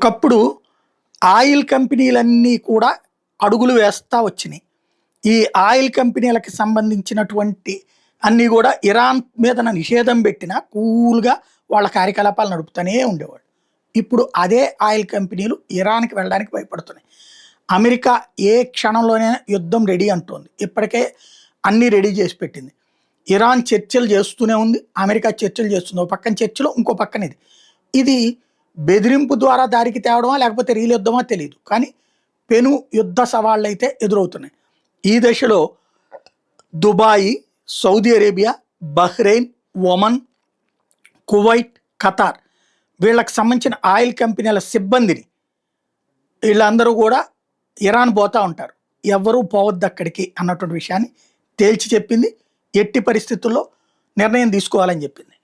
ఒకప్పుడు ఆయిల్ కంపెనీలన్నీ కూడా అడుగులు వేస్తా వచ్చినాయి. ఈ ఆయిల్ కంపెనీలకి సంబంధించినటువంటి అన్నీ కూడా ఇరాన్ మీద నిషేధం పెట్టినా కూల్‌గా వాళ్ళ కార్యకలాపాలు నడుపుతూనే ఉండేవాళ్ళు. ఇప్పుడు అదే ఆయిల్ కంపెనీలు ఇరాన్‌కి వెళ్ళడానికి భయపడుతున్నాయి. అమెరికా ఏ క్షణంలోనైనా యుద్ధం రెడీ అంటోంది. ఇప్పటికే అన్నీ రెడీ చేసి పెట్టింది. ఇరాన్ చర్చలు చేస్తూనే ఉంది. అమెరికా చర్చలు చేస్తుంది. ఓ పక్కన చర్చలు, ఇంకో పక్కన ఇది. ఇది బెదిరింపు ద్వారా దారికి తేవడమా లేకపోతే రియల్ యుద్ధమా తెలీదు. కానీ పెను యుద్ధ సవాళ్ళైతే ఎదురవుతున్నాయి. ఈ దశలో Dubai, Saudi Arabia, Bahrain, Oman, Kuwait, Qatar వీళ్ళకి సంబంధించిన ఆయిల్ కంపెనీల సిబ్బందిని వీళ్ళందరూ కూడా ఇరాన్ పోతా ఉంటారు. ఎవ్వరూ పోవద్దు అక్కడికి అన్నటువంటి విషయాన్ని తేల్చి చెప్పింది. ఎట్టి పరిస్థితుల్లో నిర్ణయం తీసుకోవాలని చెప్పింది.